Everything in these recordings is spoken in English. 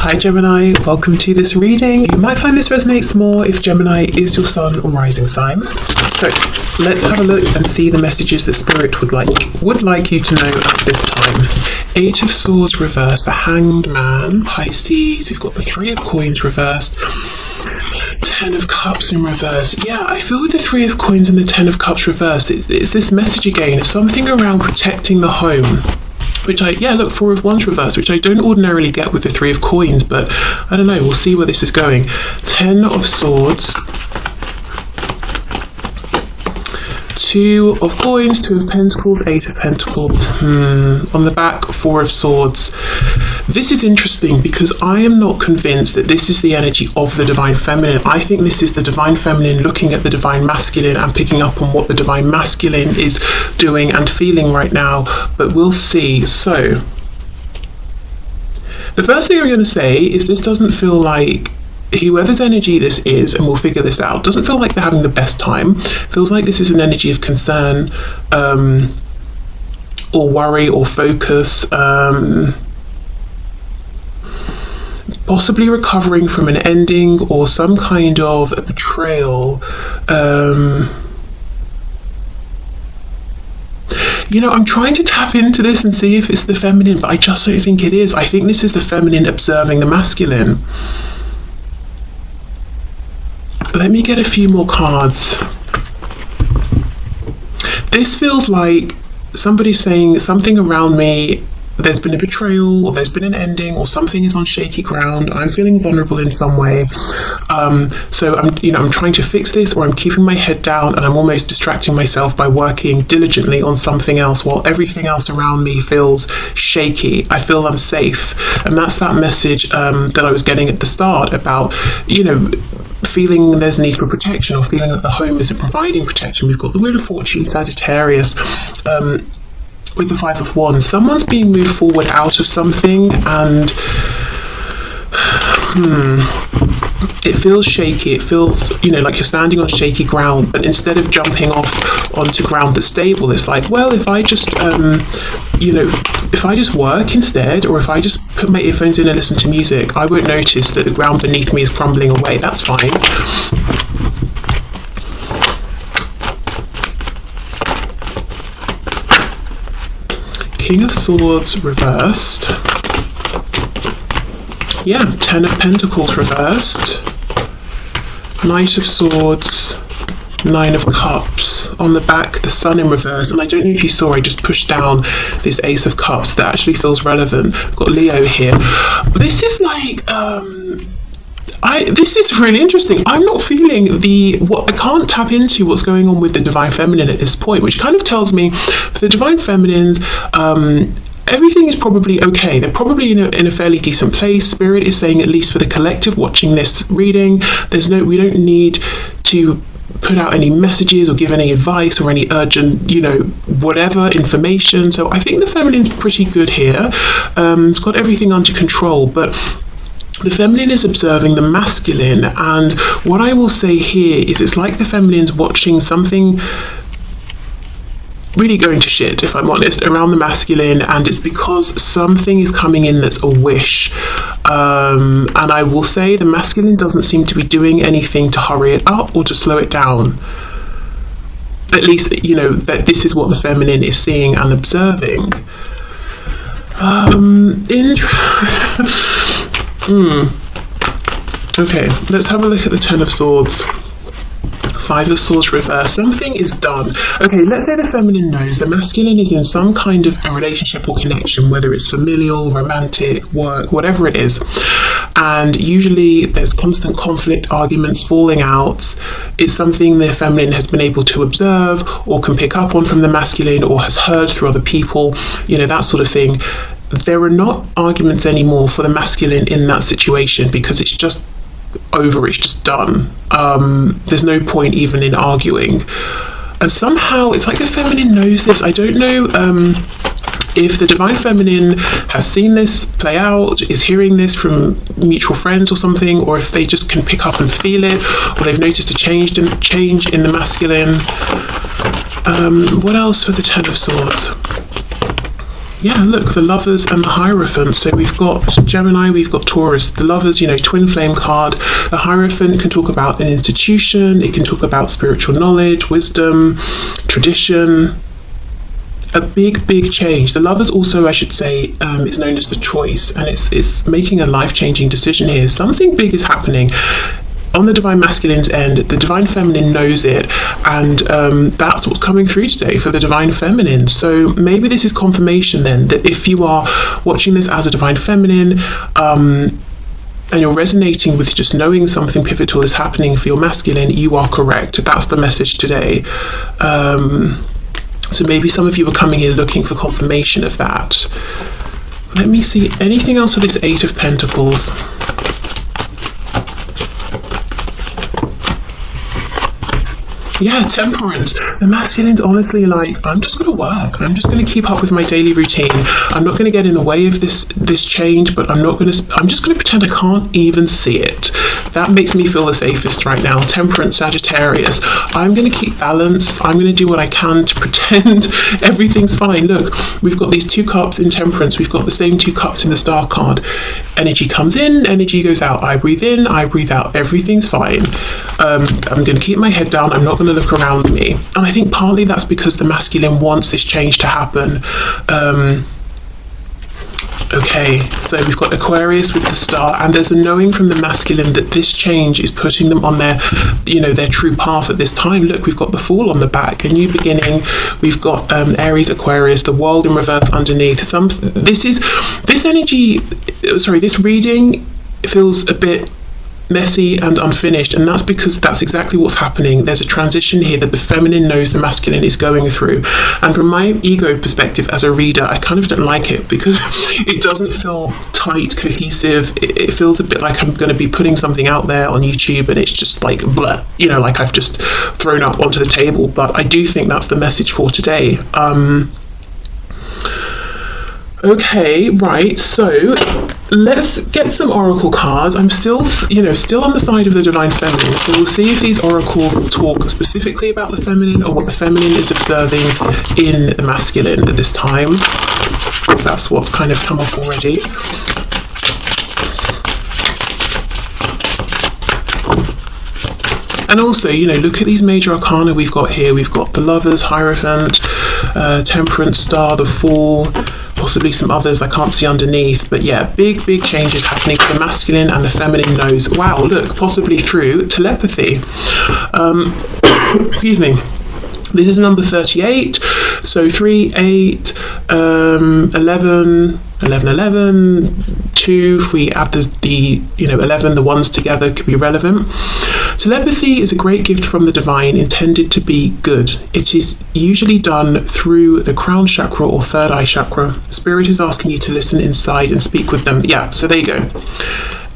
Hi Gemini, welcome to this reading. You might find this resonates more if Gemini is your sun or rising sign. So let's have a look and see the messages that Spirit would like you to know at this time. Eight of Swords reversed, the Hanged Man, Pisces, we've got the Three of Coins reversed, Ten of Cups in reverse. Yeah, I feel with the Three of Coins and the Ten of Cups reversed, it's this message again of something around protecting the home. Which look, Four of Wands reversed, which I don't ordinarily get with the Three of Coins, but I don't know, we'll see where this is going. Ten of Swords, Two of Coins, Two of Pentacles, Eight of Pentacles, on the back, Four of Swords. This is interesting because I am not convinced that this is the energy of the Divine Feminine. I think this is the Divine Feminine looking at the Divine Masculine and picking up on what the Divine Masculine is doing and feeling right now, but we'll see. So, the first thing I'm going to say is this doesn't feel like whoever's energy this is, and we'll figure this out, doesn't feel like they're having the best time. Feels like this is an energy of concern, or worry or focus, possibly recovering from an ending or some kind of a betrayal. I'm trying to tap into this and see if it's the feminine, but I just don't think it is. I think this is the feminine observing the masculine. Let me get a few more cards. This feels like somebody's saying something around me. There's been a betrayal, or there's been an ending, or something is on shaky ground. I'm feeling vulnerable in some way. So I'm trying to fix this, or I'm keeping my head down, and I'm almost distracting myself by working diligently on something else while everything else around me feels shaky. I feel unsafe, and that's that message that I was getting at the start about, feeling there's need for protection, or feeling that the home isn't providing protection. We've got the Wheel of Fortune, Sagittarius, with the Five of Wands. Someone's being moved forward out of something, and it feels shaky. It feels, like you're standing on shaky ground, but instead of jumping off onto ground that's stable, it's like, well, if I just if I just work instead, or if I just put my earphones in and listen to music, I won't notice that the ground beneath me is crumbling away. That's fine. King of Swords reversed. Yeah, Ten of Pentacles reversed. Knight of Swords, Nine of Cups. On the back, the Sun in reverse. And I don't know if you saw, I just pushed down this Ace of Cups. That actually feels relevant. I've got Leo here. This is like, this is really interesting. I'm not feeling I can't tap into what's going on with the Divine Feminine at this point, which kind of tells me for the Divine Feminines, everything is probably okay. They're probably in a fairly decent place. Spirit is saying, at least for the collective watching this reading, we don't need to put out any messages or give any advice or any urgent, whatever information. So I think the feminine's pretty good here. It's got everything under control, but the feminine is observing the masculine, and what I will say here is it's like the feminine's watching something really going to shit, if I'm honest, around the masculine, and it's because something is coming in that's a wish. And I will say the masculine doesn't seem to be doing anything to hurry it up or to slow it down. At least, that this is what the feminine is seeing and observing. Okay, let's have a look at the Ten of Swords. Five of Swords reversed. Something is done. Okay, let's say the feminine knows the masculine is in some kind of a relationship or connection, whether it's familial, romantic, work, whatever it is. And usually there's constant conflict, arguments, falling out. It's something the feminine has been able to observe or can pick up on from the masculine, or has heard through other people, that sort of thing. There are not arguments anymore for the masculine in that situation because it's just over, it's just done. There's no point even in arguing. And somehow it's like the feminine knows this. I don't know if the Divine Feminine has seen this play out, is hearing this from mutual friends or something, or if they just can pick up and feel it, or they've noticed a change in the masculine. What else for the Ten of Swords? Yeah, look, the Lovers and the Hierophant. So we've got Gemini, we've got Taurus. The Lovers, twin flame card. The Hierophant can talk about an institution. It can talk about spiritual knowledge, wisdom, tradition. A big change. The Lovers also, I should say, is known as the choice, and it's making a life-changing decision here. Something big is happening. On the Divine Masculine's end, the Divine Feminine knows it, and that's what's coming through today for the Divine Feminine. So maybe this is confirmation then that if you are watching this as a Divine Feminine, and you're resonating with just knowing something pivotal is happening for your masculine, you are correct. That's the message today. So maybe some of you are coming here looking for confirmation of that. Let me see, anything else for this Eight of Pentacles? Yeah, Temperance. The masculine's honestly like, I'm just going to work. I'm just going to keep up with my daily routine. I'm not going to get in the way of this change, but I'm just going to pretend I can't even see it. That makes me feel the safest right now. Temperance, Sagittarius. I'm going to keep balance. I'm going to do what I can to pretend everything's fine. Look, we've got these 2 cups in Temperance. We've got the same 2 cups in the Star card. Energy comes in, energy goes out. I breathe in, I breathe out. Everything's fine. I'm going to keep my head down. I'm not going to look around me. And I think partly that's because the masculine wants this change to happen. Okay, so we've got Aquarius with the Star, and there's a knowing from the masculine that this change is putting them on their true path at this time. Look, we've got the Fool on the back, a new beginning. We've got Aries, Aquarius, the World in reverse underneath. This reading feels a bit messy and unfinished, and that's because that's exactly what's happening. There's a transition here that the feminine knows the masculine is going through, and from my ego perspective as a reader, I kind of don't like it because it doesn't feel tight, cohesive. It feels a bit like I'm going to be putting something out there on YouTube and it's just like blah, like I've just thrown up onto the table. But I do think that's the message for today. Okay, right, so let's get some oracle cards. I'm still on the side of the Divine Feminine, so we'll see if these oracles will talk specifically about the feminine or what the feminine is observing in the masculine at this time. That's what's kind of come up already. And also, look at these major arcana we've got here. We've got the Lovers, Hierophant, Temperance, Star, the Fool, possibly some others I can't see underneath. But yeah, big changes happening for the masculine, and the feminine knows. Wow, look, possibly through telepathy. Excuse me. This is number 38. So 3, 8, 11, 2. If we add the 11, the ones together could be relevant. Telepathy is a great gift from the divine, intended to be good. It is usually done through the crown chakra or third eye chakra. Spirit is asking you to listen inside and speak with them. Yeah, so there you go.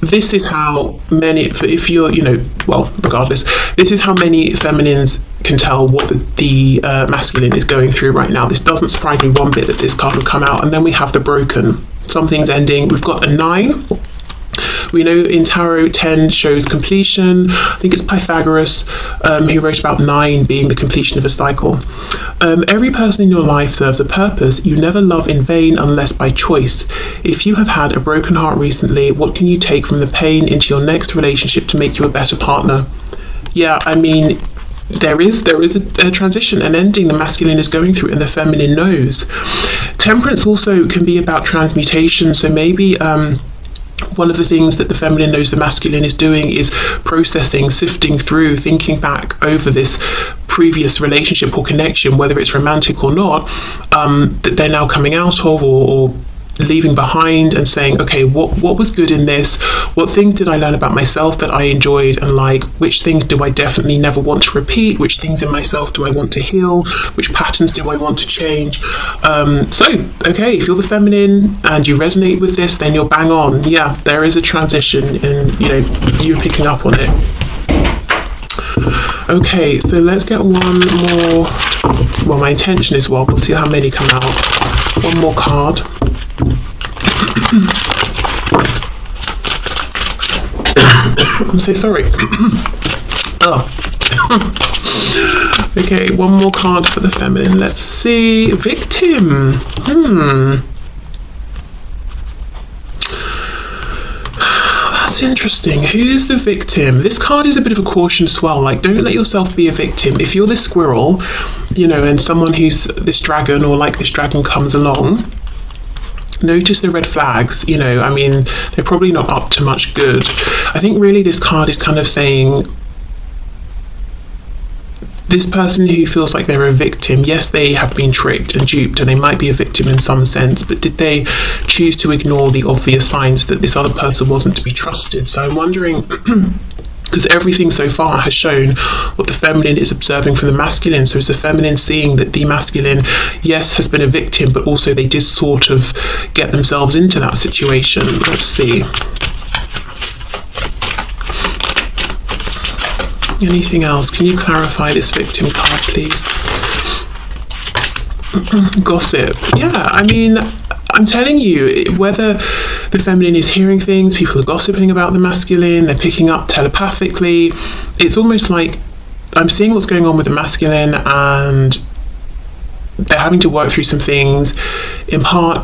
This is how many, if you're, regardless, this is how many feminines can tell what the masculine is going through right now. This doesn't surprise me one bit that this card would come out. And then we have the Broken. Something's ending. We've got a 9. We know in tarot 10 shows completion. I think it's Pythagoras who wrote about 9 being the completion of a cycle. Every person in your life serves a purpose. You never love in vain unless by choice. If you have had a broken heart recently, what can you take from the pain into your next relationship to make you a better partner? Yeah, I mean, there is a transition, an ending the masculine is going through and the feminine knows. Temperance also can be about transmutation, so maybe one of the things that the feminine knows the masculine is doing is processing, sifting through, thinking back over this previous relationship or connection, whether it's romantic or not, that they're now coming out of or leaving behind, and saying, okay, what was good in this? What things did I learn about myself that I enjoyed and like? Which things do I definitely never want to repeat? Which things in myself do I want to heal? Which patterns do I want to change? Okay, if you're the feminine and you resonate with this, then you're bang on. Yeah, there is a transition, and you're picking up on it. Okay, so let's get one more. Well, my intention is we'll see how many come out. One more card. I'm so sorry. Okay, one more card for the feminine. Let's see. Victim. that's interesting. Who's the victim? This card is a bit of a caution as well. Like, don't let yourself be a victim. If you're this squirrel, you know, and someone who's this dragon or like this dragon comes along, notice the red flags. You know, I mean, they're probably not up to much good. I think really this card is kind of saying, this person who feels like they're a victim, yes, they have been tricked and duped, and they might be a victim in some sense, but did they choose to ignore the obvious signs that this other person wasn't to be trusted? So I'm wondering, because everything so far has shown what the feminine is observing from the masculine. So is the feminine seeing that the masculine, yes, has been a victim, but also they did sort of get themselves into that situation? Let's see. Anything else? Can you clarify this victim card, please? Gossip. Yeah, I mean, I'm telling you, whether the feminine is hearing things, people are gossiping about the masculine, they're picking up telepathically. It's almost like I'm seeing what's going on with the masculine, and they're having to work through some things. In part,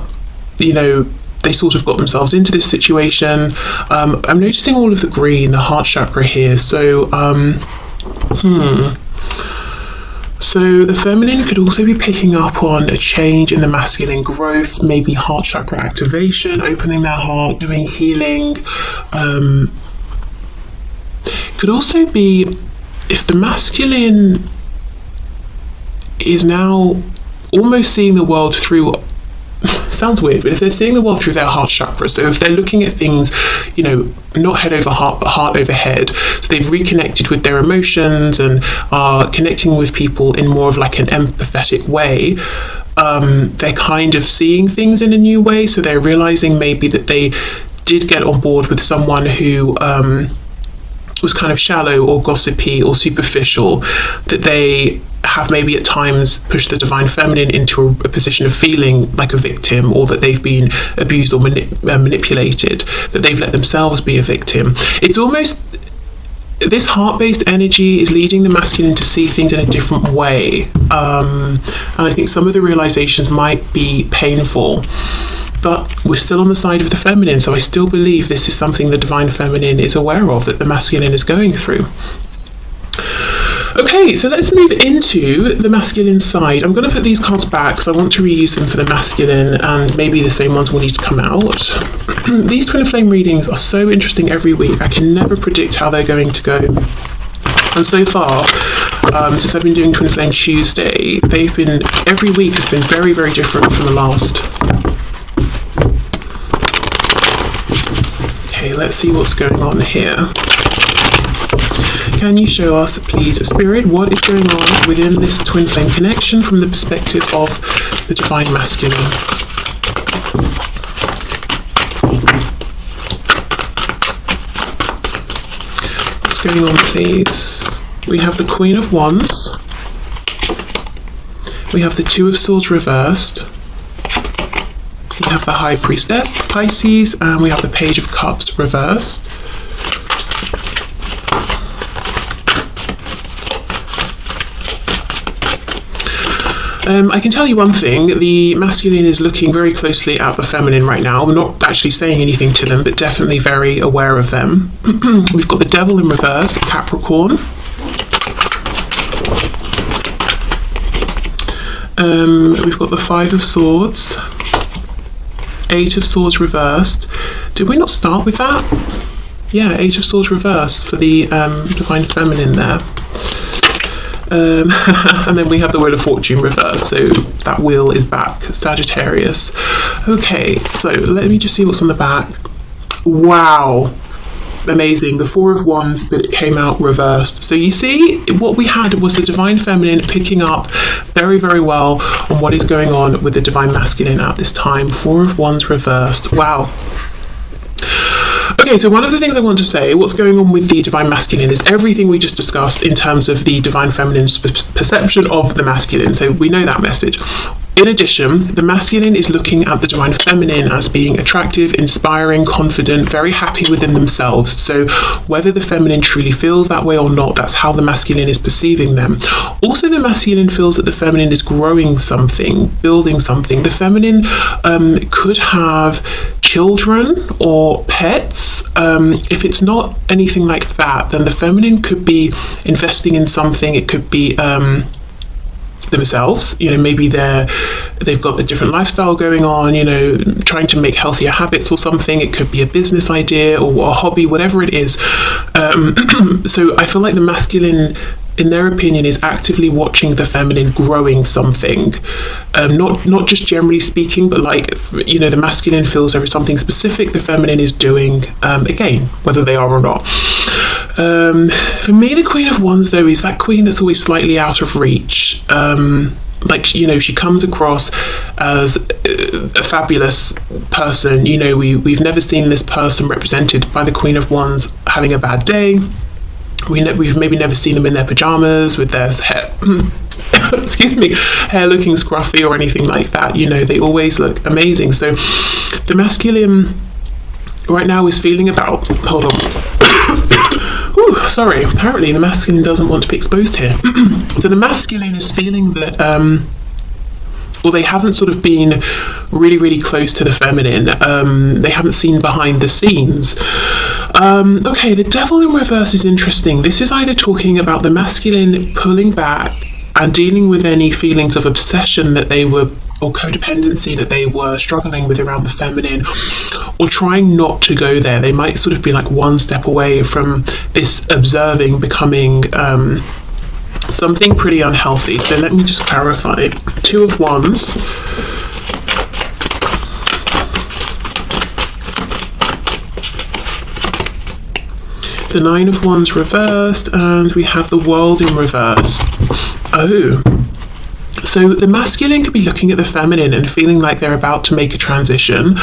you know, they sort of got themselves into this situation. I'm noticing all of the green, the heart chakra here. So, So the feminine could also be picking up on a change in the masculine growth, maybe heart chakra activation, opening their heart, doing healing. Could also be if the masculine is now almost seeing the world through, sounds weird, but if they're seeing the world through their heart chakra, so if they're looking at things, you know, not head over heart, but heart over head, so they've reconnected with their emotions and are connecting with people in more of like an empathetic way, they're kind of seeing things in a new way. So they're realizing maybe that they did get on board with someone who was kind of shallow or gossipy or superficial, that they have maybe at times pushed the divine feminine into a position of feeling like a victim, or that they've been abused or manipulated, that they've let themselves be a victim. It's almost, this heart-based energy is leading the masculine to see things in a different way, and I think some of the realizations might be painful, but we're still on the side of the feminine, so I still believe this is something the divine feminine is aware of, that the masculine is going through. Okay, so let's move into the masculine side. I'm going to put these cards back because I want to reuse them for the masculine, and maybe the same ones will need to come out. These twin flame readings are so interesting every week. I can never predict how they're going to go. And so far, since I've been doing Twin Flame Tuesday, they've been, every week has been very, very different from the last. Okay, let's see what's going on here. Can you show us, please, Spirit, what is going on within this twin flame connection from the perspective of the divine masculine? What's going on, please? We have the Queen of Wands. We have the Two of Swords reversed. We have the High Priestess, Pisces, and we have the Page of Cups reversed. I can tell you one thing, the masculine is looking very closely at the feminine right now. We're not actually saying anything to them, but definitely very aware of them. We've got the Devil in reverse, Capricorn. We've got the Five of Swords, Eight of Swords reversed. Did we not start with that? Yeah, Eight of Swords reversed for the divine feminine there. And then we have the Wheel of Fortune reversed, so that wheel is back, Sagittarius. Okay, so let me just see what's on the back. Wow, amazing. The Four of Wands, but it came out reversed. So you see, what we had was the divine feminine picking up very, very well on what is going on with the divine masculine at this time. Four of Wands reversed. Wow. Okay, so one of the things I want to say, what's going on with the divine masculine, is everything we just discussed in terms of the divine feminine's perception of the masculine. So we know that message. In addition, the masculine is looking at the divine feminine as being attractive, inspiring, confident, very happy within themselves. So whether the feminine truly feels that way or not, that's how the masculine is perceiving them. Also, the masculine feels that the feminine is growing something, building something. The feminine could have children or pets If it's not anything like that, then the feminine could be investing in something. It could be themselves, maybe they've got a different lifestyle going on, trying to make healthier habits or something. It could be a business idea or a hobby, whatever it is. So I feel like the masculine, in their opinion, is actively watching the feminine growing something, not just generally speaking, but like, the masculine feels there is something specific the feminine is doing, again, whether they are or not. For me, the Queen of Wands, though, is that queen that's always slightly out of reach. She comes across as a fabulous person. We've never seen this person represented by the Queen of Wands having a bad day. We've maybe never seen them in their pajamas with their hair, hair looking scruffy or anything like that. They always look amazing. So the masculine right now is feeling about, hold on. Ooh, sorry, apparently the masculine doesn't want to be exposed here. So the masculine is feeling that, they haven't sort of been really, really close to the feminine. They haven't seen behind the scenes. Okay, the Devil in reverse is interesting. This is either talking about the masculine pulling back and dealing with any feelings of obsession that they were, or codependency that they were struggling with around the feminine, or trying not to go there. They might sort of be like one step away from this observing becoming something pretty unhealthy. So let me just clarify. Two of Wands. The Nine of Wands reversed, and we have the World in reverse. Oh. So the masculine could be looking at the feminine and feeling like they're about to make a transition,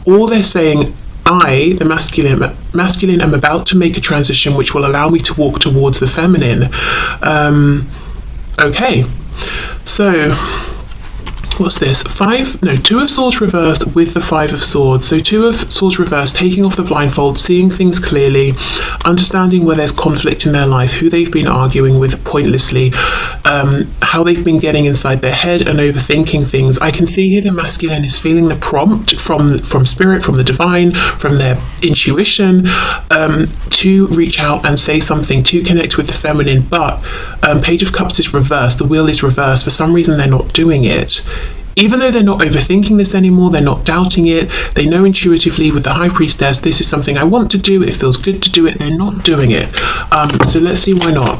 or they're saying, I, the masculine, am about to make a transition which will allow me to walk towards the feminine. Okay, so what's this? Two of Swords reversed with the Five of Swords. So Two of Swords reversed, taking off the blindfold, seeing things clearly, understanding where there's conflict in their life, who they've been arguing with pointlessly, how they've been getting inside their head and overthinking things. I can see here the masculine is feeling the prompt from spirit, from the divine, from their intuition, to reach out and say something, to connect with the feminine. But Page of Cups is reversed, the wheel is reversed. For some reason they're not doing it. Even though they're not overthinking this anymore, they're not doubting it, they know intuitively with the High Priestess, this is something I want to do, it feels good to do it, they're not doing it. So let's see why not.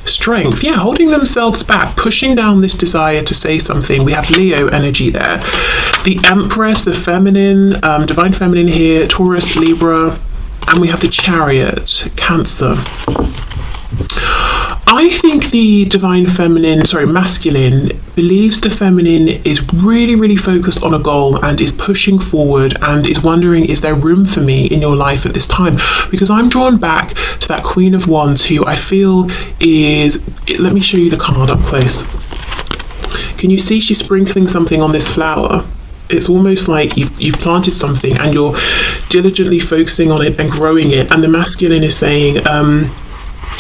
Strength, yeah, holding themselves back, pushing down this desire to say something. We have Leo energy there. The Empress, the feminine, divine feminine here, Taurus, Libra, and we have the Chariot, Cancer. I think the masculine believes the feminine is really, really focused on a goal and is pushing forward and is wondering, is there room for me in your life at this time? Because I'm drawn back to that Queen of Wands, who I feel is, let me show you the card up close. Can you see she's sprinkling something on this flower? It's almost like you've planted something and you're diligently focusing on it and growing it, and the masculine is saying,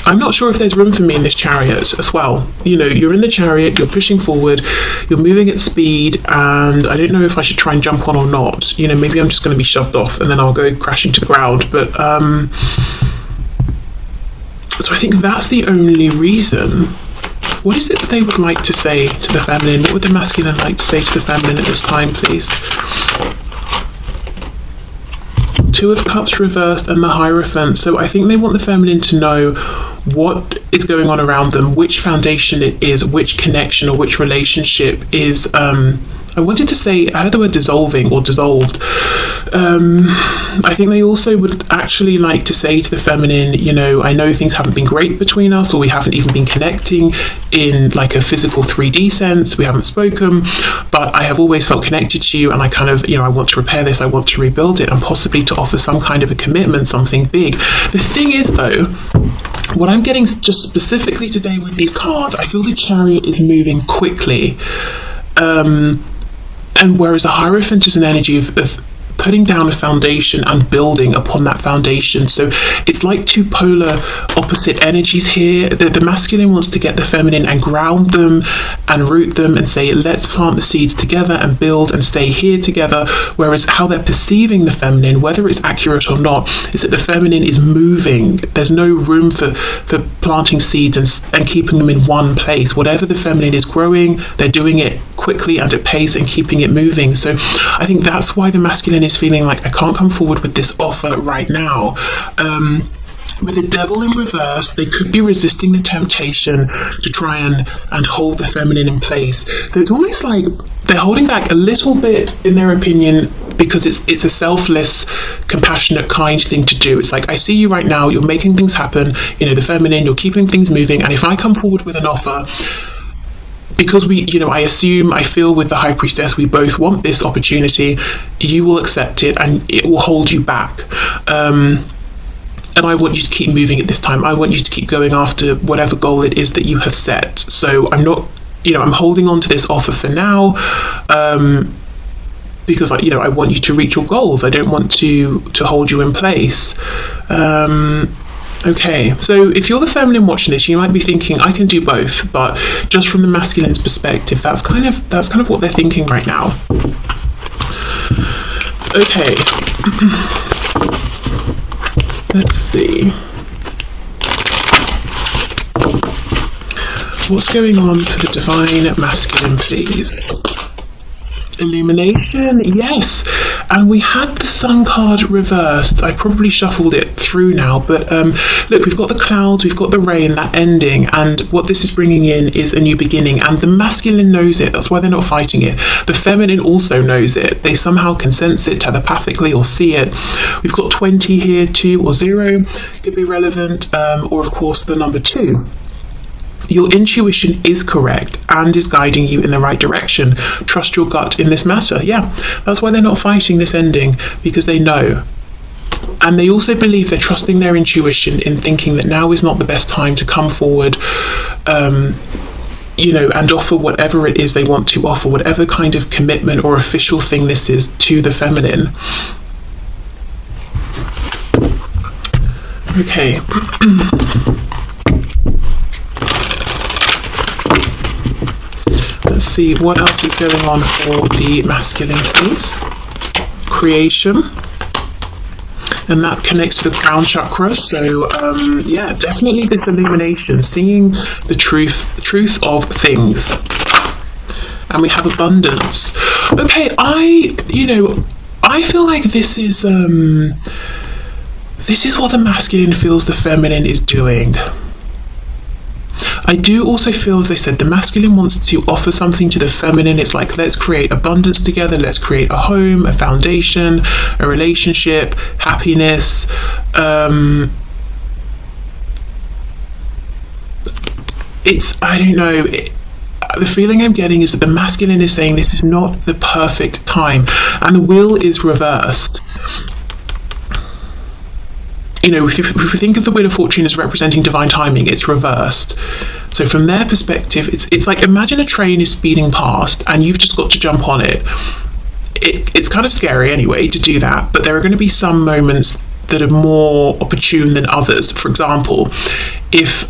I'm not sure if there's room for me in this chariot as well. You're in the chariot, you're pushing forward, you're moving at speed, and I don't know if I should try and jump on or not. Maybe I'm just going to be shoved off and then I'll go crashing to the ground. But so I think that's the only reason. What is it that they would like to say to the feminine? What would the masculine like to say to the feminine at this time, please? Two of Cups reversed and the Hierophant. So I think they want the feminine to know what is going on around them, which foundation it is, which connection or which relationship is, I wanted to say, I heard the word dissolving or dissolved. I think they also would actually like to say to the feminine, I know things haven't been great between us, or we haven't even been connecting in like a physical 3D sense, we haven't spoken, but I have always felt connected to you, and I kind of, I want to repair this, I want to rebuild it, and possibly to offer some kind of a commitment, something big. The thing is though, what I'm getting just specifically today with these cards, I feel the Chariot is moving quickly. And whereas a Hierophant is an energy of putting down a foundation and building upon that foundation. So it's like two polar opposite energies here. The masculine wants to get the feminine and ground them and root them and say, let's plant the seeds together and build and stay here together. Whereas how they're perceiving the feminine, whether it's accurate or not, is that the feminine is moving. There's no room for planting seeds and keeping them in one place. Whatever the feminine is growing, they're doing it quickly and at pace and keeping it moving. So I think that's why the masculine is feeling like, I can't come forward with this offer right now. With the devil in reverse, they could be resisting the temptation to try and hold the feminine in place. So it's almost like they're holding back a little bit, in their opinion, because it's a selfless, compassionate, kind thing to do. It's like, I see you right now, you're making things happen, the feminine, you're keeping things moving, and if I come forward with an offer, because I feel with the High Priestess, we both want this opportunity, you will accept it and it will hold you back. And I want you to keep moving at this time. I want you to keep going after whatever goal it is that you have set. So I'm not, I'm holding on to this offer for now, because I want you to reach your goals. I don't want to hold you in place. Okay, so if you're the feminine watching this, you might be thinking, I can do both, but just from the masculine's perspective, that's kind of what they're thinking right now. Okay. Let's see. What's going on for the divine masculine, please? Illumination, yes. And we had the Sun card reversed. I probably shuffled it through now, but look, we've got the clouds, we've got the rain, that ending, and what this is bringing in is a new beginning, and the masculine knows it. That's why they're not fighting it. The feminine also knows it. They somehow can sense it telepathically or see it. We've got 20 here, 2 or 0 could be relevant, or of course the number 2. Your intuition is correct and is guiding you in the right direction. Trust your gut in this matter. Yeah, that's why they're not fighting this ending, because they know. And they also believe they're trusting their intuition in thinking that now is not the best time to come forward, and offer whatever it is they want to offer, whatever kind of commitment or official thing this is to the feminine. Okay. Let's see what else is going on for the masculine, please. Creation. And that connects to the crown chakra. So, yeah, definitely this illumination, seeing the truth of things. And we have abundance. Okay, I feel like this is what the masculine feels the feminine is doing. I do also feel, as I said, the masculine wants to offer something to the feminine. It's like, let's create abundance together. Let's create a home, a foundation, a relationship, happiness. I don't know. The feeling I'm getting is that the masculine is saying this is not the perfect time, and the wheel is reversed. If we think of the Wheel of Fortune as representing divine timing, it's reversed. So from their perspective, it's like, imagine a train is speeding past and you've just got to jump on it. It's kind of scary anyway to do that, but there are going to be some moments that are more opportune than others. For example, if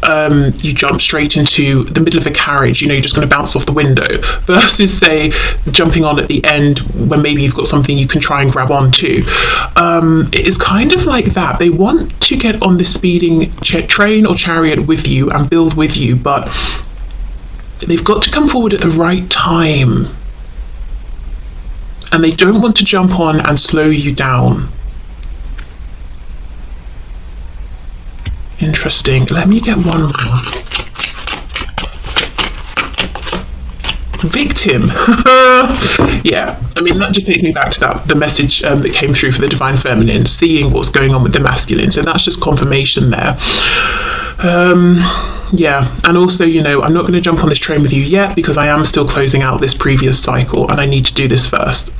you jump straight into the middle of a carriage, you're just going to bounce off the window, versus, say, jumping on at the end when maybe you've got something you can try and grab onto. It is kind of like that. They want to get on the speeding train or chariot with you and build with you, but they've got to come forward at the right time. And they don't want to jump on and slow you down. Interesting. Let me get one more. Victim. Yeah, I mean, that just takes me back to the message that came through for the divine feminine, seeing what's going on with the masculine. So that's just confirmation there. Yeah, and also, I'm not going to jump on this train with you yet, because I am still closing out this previous cycle and I need to do this first.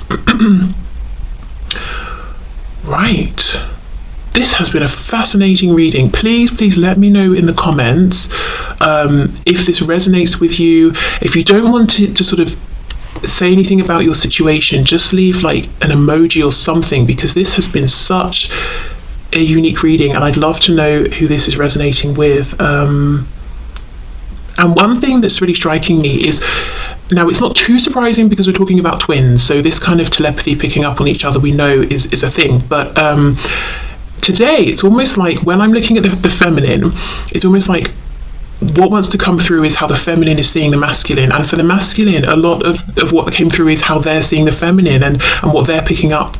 Right. This has been a fascinating reading. Please let me know in the comments if this resonates with you. If you don't want it to sort of say anything about your situation, just leave like an emoji or something, because this has been such a unique reading, and I'd love to know who this is resonating with. And one thing that's really striking me is, now it's not too surprising because we're talking about twins, so this kind of telepathy, picking up on each other, we know is a thing, but today it's almost like when I'm looking at the feminine, it's almost like what wants to come through is how the feminine is seeing the masculine, and for the masculine, a lot of what came through is how they're seeing the feminine, and what they're picking up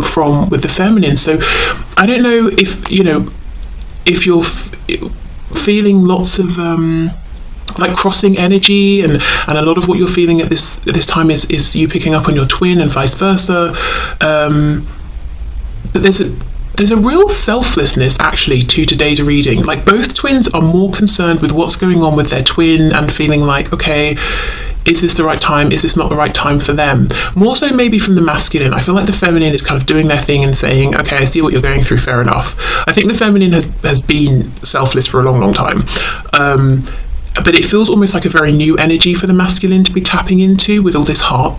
from with the feminine. So I don't know if you're feeling lots of like crossing energy, and a lot of what you're feeling at this time is you picking up on your twin and vice versa. But there's a real selflessness actually to today's reading. Like, both twins are more concerned with what's going on with their twin and feeling like, okay, is this the right time? Is this not the right time for them? More so maybe from the masculine. I feel like the feminine is kind of doing their thing and saying, okay, I see what you're going through, fair enough. I think the feminine has been selfless for a long time. But it feels almost like a very new energy for the masculine to be tapping into, with all this heart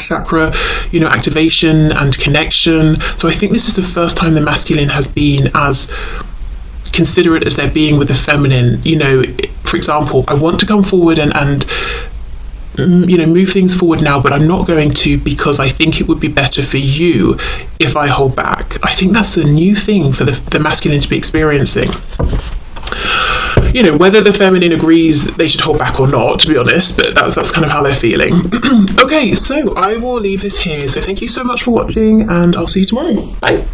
chakra, activation and connection. So I think this is the first time the masculine has been as considerate as they're being with the feminine. For example, I want to come forward and move things forward now, but I'm not going to, because I think it would be better for you if I hold back. I think that's a new thing for the masculine to be experiencing. Whether the feminine agrees they should hold back or not, to be honest, but that's kind of how they're feeling. Okay, so I will leave this here. So thank you so much for watching, and I'll see you tomorrow. Bye.